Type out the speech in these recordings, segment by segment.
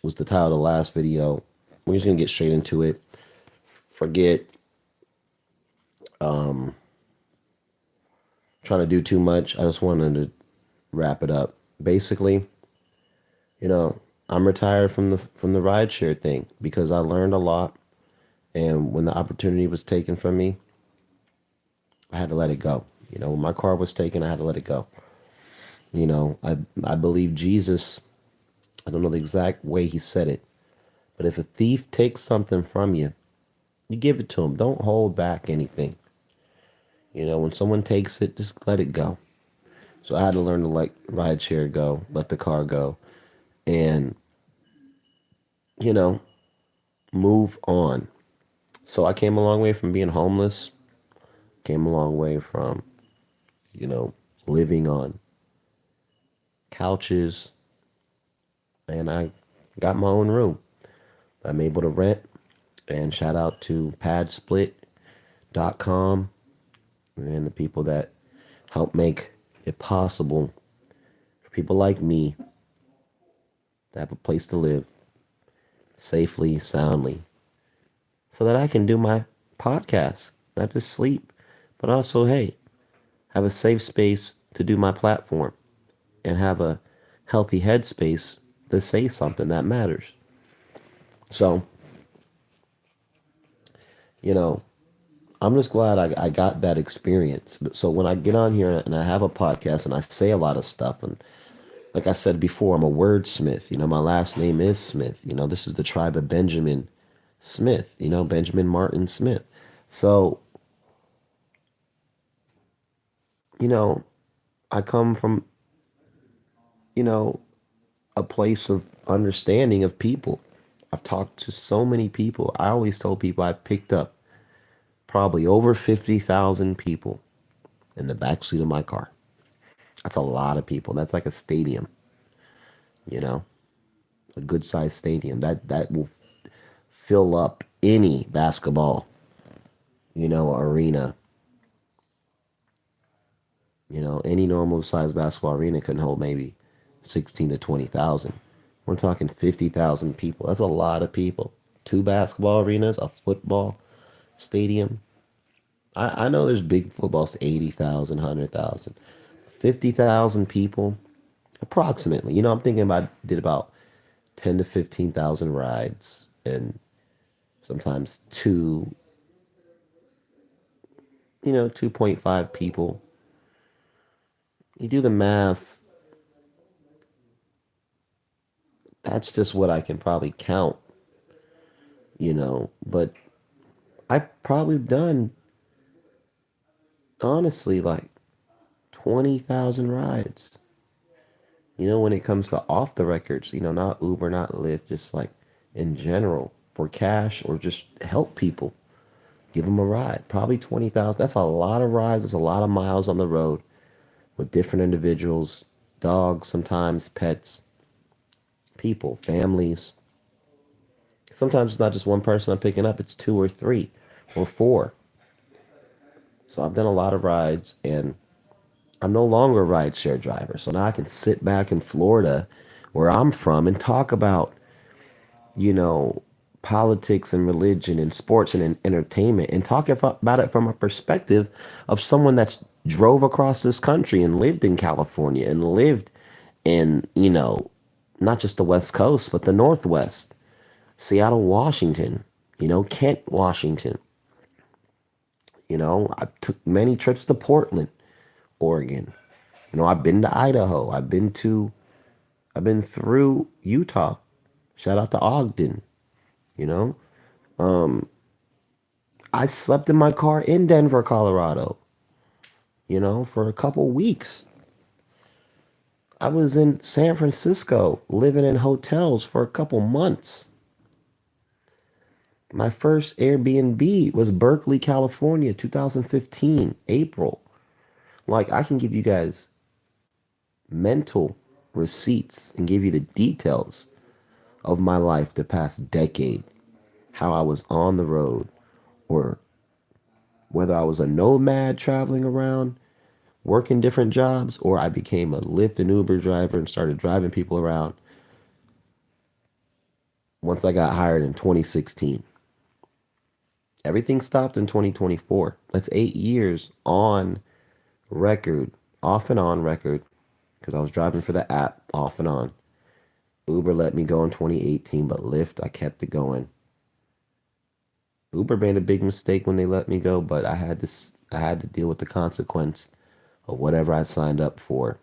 was the title of the last video. We're just gonna get straight into it. Forget trying to do too much. I just wanted to wrap it up. Basically, you know, I'm retired from the rideshare thing because I learned a lot, and when the opportunity was taken from me, I had to let it go. When my car was taken, I had to let it go. I believe Jesus. I don't know the exact way he said it, but if a thief takes something from you, you give it to him. Don't hold back anything. When someone takes it, just let it go. So I had to learn to let rideshare go, let the car go, and you know, move on. So I came a long way from being homeless. Came a long way from, you know, living on couches, and I got my own room. I'm able to rent, and shout out to padsplit.com and the people that help make it possible for people like me to have a place to live safely, soundly, so that I can do my podcast, not just sleep, but also, hey, have a safe space to do my platform and have a healthy headspace to say something that matters. So, you know, I'm just glad I got that experience. So when I get on here and I have a podcast and I say a lot of stuff, and like I said before, I'm a wordsmith. My last name is Smith. This is the tribe of Benjamin Smith, Benjamin Martin Smith. So, you know, I come from, you know, a place of understanding of people. I've talked to so many people. I always told people I picked up probably over 50,000 people in the backseat of my car. That's a lot of people. That's like a stadium, you know, a good sized stadium. That will fill up any basketball, arena. Any normal sized basketball arena can hold maybe 16 to 20,000. We're talking 50,000 people. That's a lot of people. Two basketball arenas, a football stadium. I know there's big footballs, 80,000, 100,000. 50,000 people, approximately. I'm thinking about, did about 10 to 15,000 rides and sometimes 2.5 people. You do the math, that's just what I can probably count, but I've probably done, honestly, like 20,000 rides. When it comes to off the records, not Uber, not Lyft, just like in general for cash or just help people, give them a ride. Probably 20,000. That's a lot of rides. There's a lot of miles on the road with different individuals, dogs, sometimes pets, people, families. Sometimes it's not just one person I'm picking up, it's two or three or four. So I've done a lot of rides, and I'm no longer a rideshare driver. So now I can sit back in Florida, where I'm from, and talk about, you know, politics and religion and sports and entertainment, and talk about it from a perspective of someone that's drove across this country and lived in California and lived in, not just the West Coast, but the Northwest, Seattle, Washington, Kent, Washington. I took many trips to Portland, Oregon. I've been to Idaho. I've been through Utah. Shout out to Ogden, you know. I slept in my car in Denver, Colorado, for a couple weeks. I was in San Francisco living in hotels for a couple months. My first Airbnb was Berkeley, California, 2015, April. Like, I can give you guys mental receipts and give you the details of my life the past decade, how I was on the road, or whether I was a nomad traveling around, working different jobs, or I became a Lyft and Uber driver and started driving people around. once I got hired in 2016. Everything stopped in 2024. That's 8 years on record, off and on record, because I was driving for the app off and on. Uber let me go in 2018, but Lyft, I kept it going. Uber made a big mistake when they let me go, but I had to deal with the consequence of whatever I signed up for.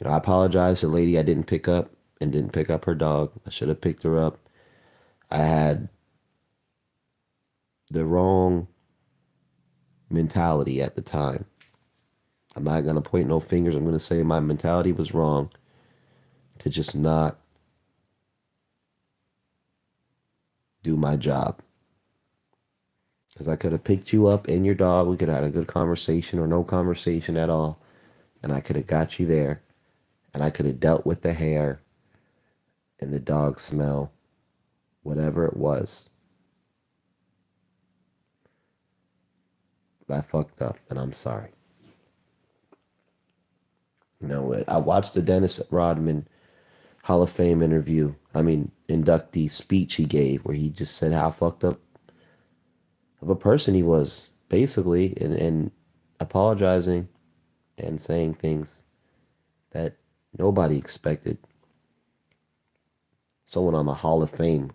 I apologize to the lady I didn't pick up and didn't pick up her dog. I should have picked her up. I had the wrong mentality at the time. I'm not going to point no fingers. I'm going to say my mentality was wrong to just not do my job. Because I could have picked you up and your dog. We could have had a good conversation or no conversation at all. And I could have got you there. And I could have dealt with the hair and the dog smell, whatever it was. But I fucked up and I'm sorry. I watched the Dennis Rodman Hall of Fame inductee speech he gave where he just said how fucked up of a person he was, basically, and apologizing and saying things that nobody expected someone on the Hall of Fame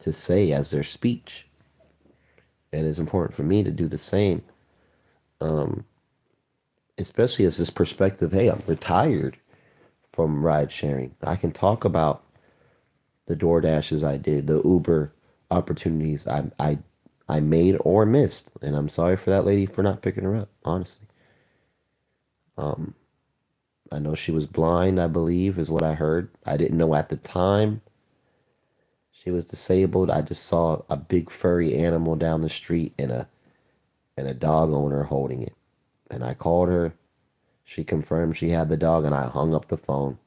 to say as their speech. And it's important for me to do the same, especially as this perspective, hey, I'm retired from ride sharing. I can talk about the DoorDashes I did, the Uber opportunities I made or missed. And I'm sorry for that lady for not picking her up, honestly. I know she was blind, I believe, is what I heard. I didn't know at the time she was disabled. I just saw a big furry animal down the street and a dog owner holding it. And I called her. She confirmed she had the dog, and I hung up the phone.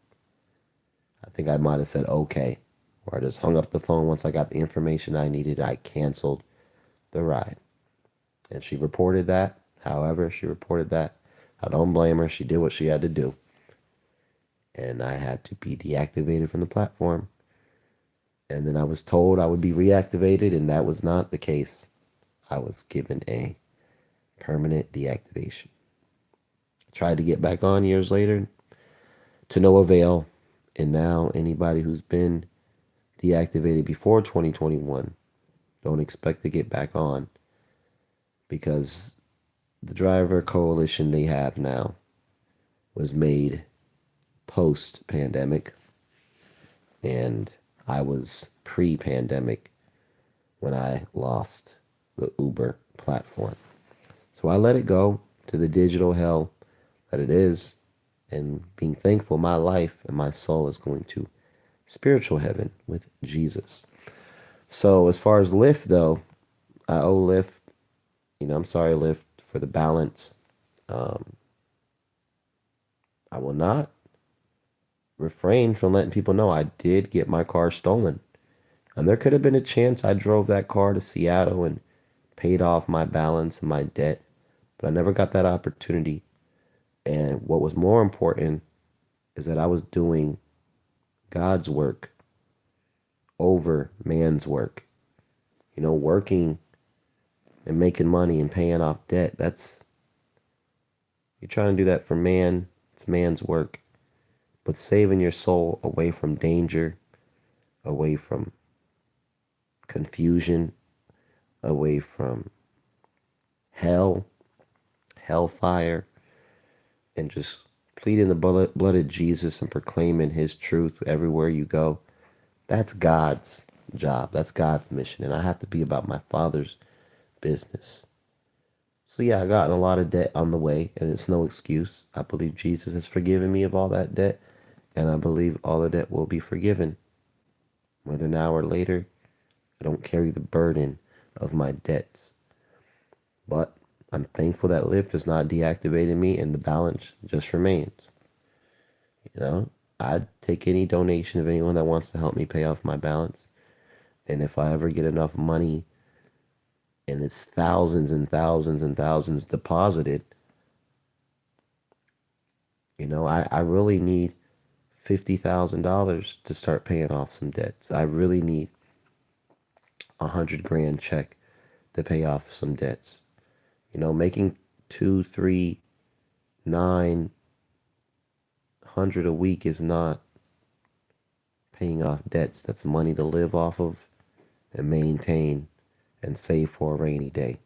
I think I might have said okay. Or I just hung up the phone once I got the information I needed. I canceled the ride. And she reported that. However, she reported that. I don't blame her. She did what she had to do. And I had to be deactivated from the platform. And then I was told I would be reactivated, and that was not the case. I was given a permanent deactivation. I tried to get back on years later to no avail. And now anybody who's been deactivated before 2021, don't expect to get back on, because the driver coalition they have now was made post-pandemic, and I was pre-pandemic when I lost the Uber platform. So I let it go to the digital hell that it is, and being thankful my life and my soul is going to spiritual heaven with Jesus. So as far as Lyft, though, I owe Lyft, I'm sorry, Lyft, for the balance. I will not refrain from letting people know I did get my car stolen. And there could have been a chance I drove that car to Seattle and paid off my balance and my debt, but I never got that opportunity. And what was more important is that I was doing God's work over man's work. Working and making money and paying off debt, you're trying to do that for man, it's man's work. But saving your soul away from danger, away from confusion, away from hellfire, and just pleading the blood of Jesus and proclaiming his truth everywhere you go, that's God's job. That's God's mission. And I have to be about my Father's business. So yeah, I got in a lot of debt on the way, and it's no excuse. I believe Jesus has forgiven me of all that debt, and I believe all the debt will be forgiven. Whether now or later, I don't carry the burden of my debts. But I'm thankful that Lyft has not deactivated me, and the balance just remains. I'd take any donation of anyone that wants to help me pay off my balance. And if I ever get enough money and it's thousands and thousands and thousands deposited, I really need $50,000 to start paying off some debts. I really need 100 grand check to pay off some debts. Making two, three, 900 a week is not paying off debts. That's money to live off of and maintain and save for a rainy day.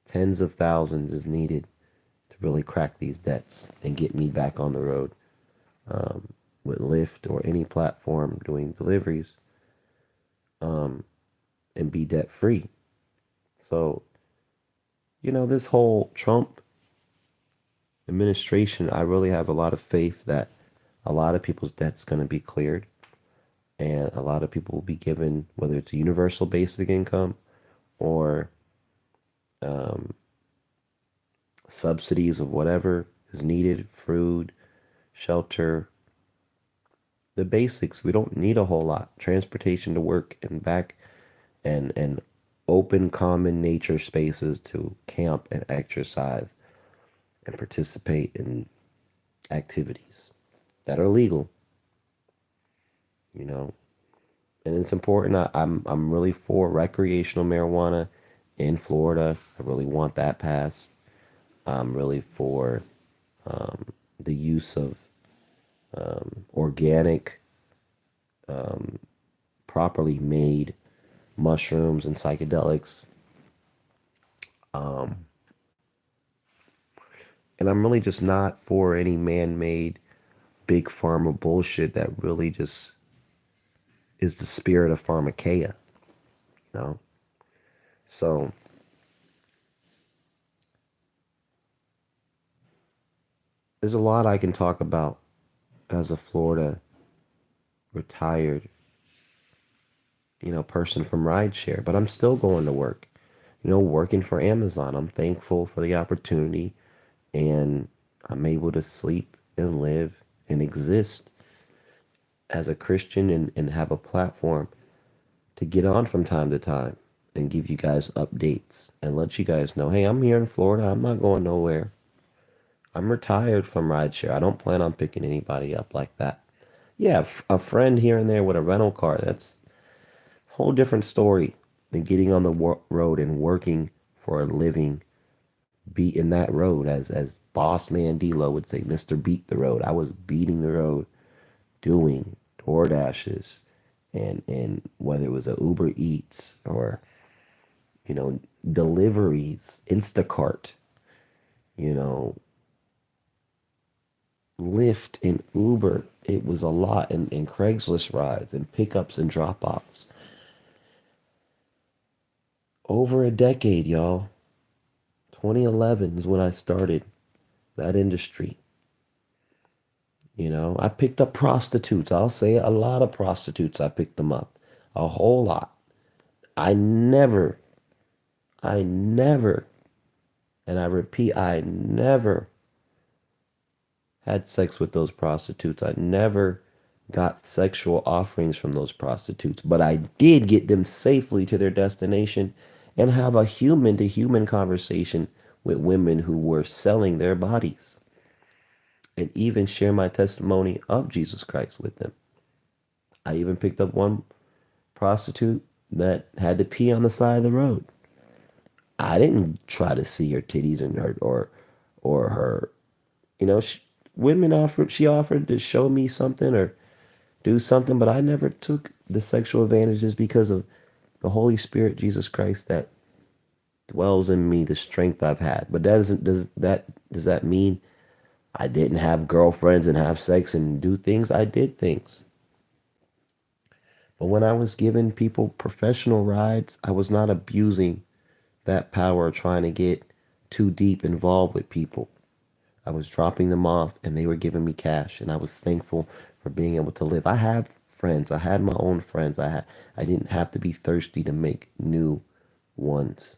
Tens of thousands is needed to really crack these debts and get me back on the road with Lyft or any platform doing deliveries and be debt free. So, this whole Trump administration, I really have a lot of faith that a lot of people's debt's going to be cleared and a lot of people will be given, whether it's a universal basic income or um, subsidies of whatever is needed, food, shelter, the basics. We don't need a whole lot. Transportation to work and back and open common nature spaces to camp and exercise and participate in activities that are legal, you know. And it's important. I'm really for recreational marijuana in Florida. I really want that passed. I'm really for the use of organic, properly made mushrooms and psychedelics. Um, and I'm really just not for any man-made big pharma bullshit that really just is the spirit of pharmakeia, you know? So there's a lot I can talk about as a Florida retired, person from rideshare, but I'm still going to work, working for Amazon. I'm thankful for the opportunity and I'm able to sleep and live and exist as a Christian and have a platform to get on from time to time and give you guys updates and let you guys know, hey, I'm here in Florida. I'm not going nowhere. I'm retired from rideshare. I don't plan on picking anybody up like that. Yeah, a friend here and there with a rental car. That's a whole different story than getting on the road and working for a living, beating that road, as Boss Man D-Lo would say, Mr. Beat the Road. I was beating the road, doing DoorDashes, and whether it was a Uber Eats or deliveries, Instacart, you know, Lyft and Uber. It was a lot, and Craigslist rides and pickups and drop-offs. Over a decade, y'all. 2011 is when I started that industry. I picked up prostitutes. I'll say a lot of prostitutes. I picked them up. A whole lot. I never, I never, and I repeat, I never had sex with those prostitutes. I never got sexual offerings from those prostitutes, but I did get them safely to their destination and have a human to human conversation with women who were selling their bodies and even share my testimony of Jesus Christ with them. I even picked up one prostitute that had to pee on the side of the road. I didn't try to see her titties and her or her, she, women offered. She offered to show me something or do something, but I never took the sexual advantages because of the Holy Spirit, Jesus Christ, that dwells in me, the strength I've had. But that doesn't does that mean I didn't have girlfriends and have sex and do things? I did things. But when I was giving people professional rides, I was not abusing that power trying to get too deep involved with people. I was dropping them off and they were giving me cash and I was thankful for being able to live. I have friends. I had my own friends. I didn't have to be thirsty to make new ones.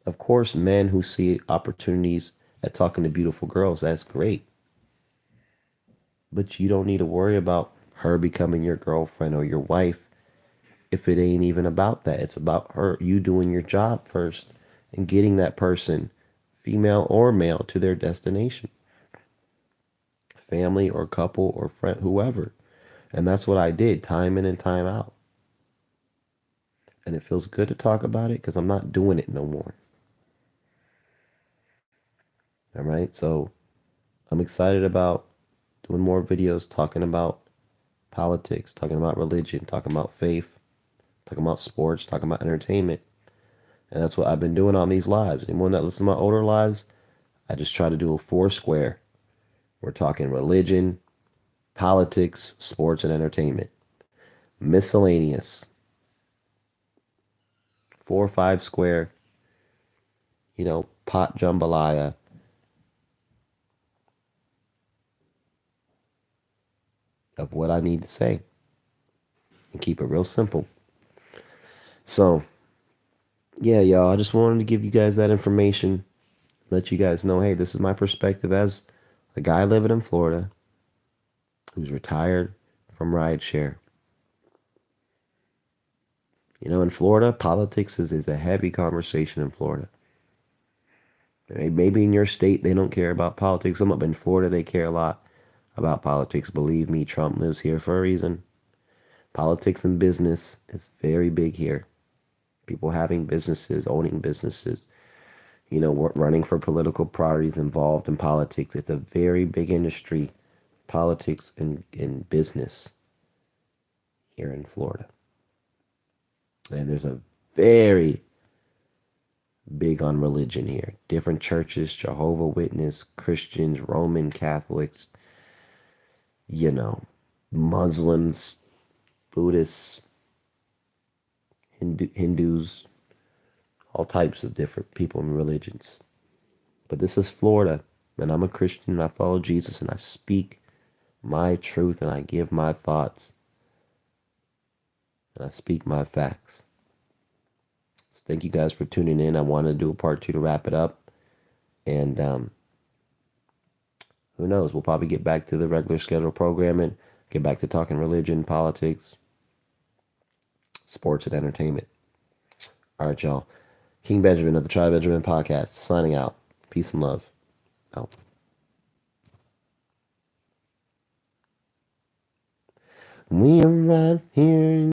Of course, men who see opportunities at talking to beautiful girls, that's great. But you don't need to worry about her becoming your girlfriend or your wife if it ain't even about that. It's about her, you doing your job first and getting that person, female or male, to their destination. family or couple or friend, whoever. And that's what I did time in and time out. And it feels good to talk about it because I'm not doing it no more. All right. So I'm excited about doing more videos talking about politics, talking about religion, talking about faith, talking about sports, talking about entertainment. And that's what I've been doing on these lives. Anyone that listens to my older lives, I just try to do a four square. We're talking religion, politics, sports, and entertainment. Miscellaneous. 4 or 5 square, pot jambalaya of what I need to say and keep it real simple. So, yeah, y'all, I just wanted to give you guys that information, let you guys know, hey, this is my perspective as a guy living in Florida who's retired from rideshare. In Florida, politics is a heavy conversation in Florida. Maybe in your state, they don't care about politics. Some up in Florida, they care a lot about politics. Believe me, Trump lives here for a reason. Politics and business is very big here. People having businesses, owning businesses, running for political parties involved in politics. It's a very big industry, politics and business here in Florida. And there's a very big on religion here. Different churches, Jehovah Witness, Christians, Roman Catholics, Muslims, Buddhists, Hindus, all types of different people and religions. But this is Florida, and I'm a Christian, and I follow Jesus, and I speak my truth, and I give my thoughts, and I speak my facts. So thank you guys for tuning in. I want to do a part 2 to wrap it up, and who knows? We'll probably get back to the regular scheduled programming, get back to talking religion, politics, sports, and entertainment. All right, y'all. King Benjamin of the Tri Benjamin Podcast, signing out. Peace and love. Out. We are right here.